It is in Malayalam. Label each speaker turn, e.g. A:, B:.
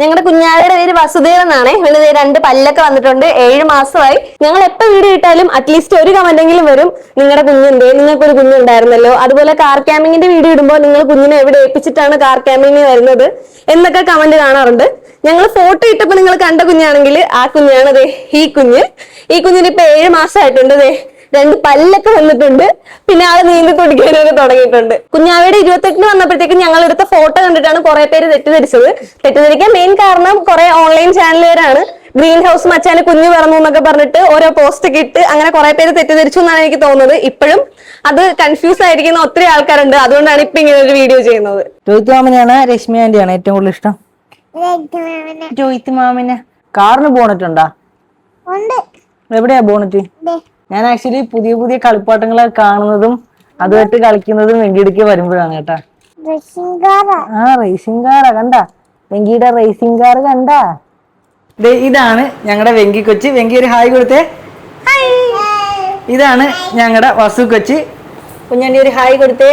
A: ഞങ്ങളുടെ കുഞ്ഞാവയുടെ പേര് വസുദേവ് എന്നാണ്. ഇവന് 2 പല്ലൊക്കെ വന്നിട്ടുണ്ട്. 7 മാസമായി. ഞങ്ങൾ എപ്പോൾ വീഡിയോ ഇട്ടാലും അറ്റ്ലീസ്റ്റ് ഒരു കമന്റെങ്കിലും വരും, നിങ്ങളുടെ കുഞ്ഞുണ്ട്, നിങ്ങൾക്കൊരു കുഞ്ഞുണ്ടായിരുന്നല്ലോ. അതുപോലെ കാർ ക്യാമിങ്ങിന്റെ വീഡിയോ ഇടുമ്പോൾ നിങ്ങൾ കുഞ്ഞിനെ എവിടെ ഏൽപ്പിച്ചിട്ടാണ് കാർ ക്യാമിങ്ങിന് വരുന്നത് എന്നൊക്കെ കമന്റ് കാണാറുണ്ട്. ഞങ്ങൾ ഫോട്ടോ ഇട്ടപ്പോൾ നിങ്ങൾ കണ്ട കുഞ്ഞാണെങ്കിൽ ആ കുഞ്ഞാണ് ഈ കുഞ്ഞിന് ഇപ്പൊ 7 മാസമായിട്ടുണ്ട്. 2 പല്ലൊക്കെ വന്നിട്ടുണ്ട്. പിന്നെ ആള് നീന്തി തുടിക്കാനൊക്കെ തുടങ്ങിയിട്ടുണ്ട്. കുഞ്ഞാവയുടെ 28-ന് വന്നപ്പോഴത്തേക്കും ഞങ്ങൾ എടുത്ത ഫോട്ടോ കണ്ടിട്ടാണ് കുറെ പേര് തെറ്റിദ്ധരിക്കാൻ മെയിൻ കാരണം കുറെ ഓൺലൈൻ ചാനലുകാരാണ്. ഗ്രീൻ ഹൗസ് മച്ചാന് കുഞ്ഞു പിറന്നു എന്നൊക്കെ പറഞ്ഞിട്ട് ഓരോ പോസ്റ്റ് ഒക്കെ ഇട്ട് അങ്ങനെ കുറെ പേര് തെറ്റിദ്ധരിച്ചു എന്നാണ് എനിക്ക് തോന്നുന്നത്. ഇപ്പോഴും അത് കൺഫ്യൂസ് ആയിരിക്കുന്ന ഒത്തിരി ആൾക്കാരുണ്ട്. അതുകൊണ്ടാണ് ഇപ്പൊ ഇങ്ങനെ ഒരു വീഡിയോ ചെയ്യുന്നത്.
B: രോഹിത് മാമനെയാണ് രശ്മി ആന്റിയാണ് ഏറ്റവും കൂടുതൽ ഇഷ്ടം? രോഹിത് മാമന്. കാറിന് ബോണറ്റുണ്ടാ? എവിടെയാ ബോണറ്റ്? ഞാൻ ആക്ച്വലി പുതിയ കളിപ്പാട്ടങ്ങളെ കാണുന്നതും അതുമായിട്ട് കളിക്കുന്നതും വെങ്കിടിക്ക് വരുമ്പോഴാണ് കേട്ടാ. റേസിംഗ് കാറാ കണ്ടാ? വെങ്കിയുടെ റേസിംഗ് കാർ കണ്ടാ? ഇതാണ് ഞങ്ങളുടെ വെങ്കി കൊച്ച്. വെങ്കി ഒരു ഹായ് കൊടുത്തേ. ഇതാണ് ഞങ്ങളുടെ വസു കൊച്ച്. കുഞ്ഞാണ്ടി ഒരു ഹായ് കൊടുത്തേ.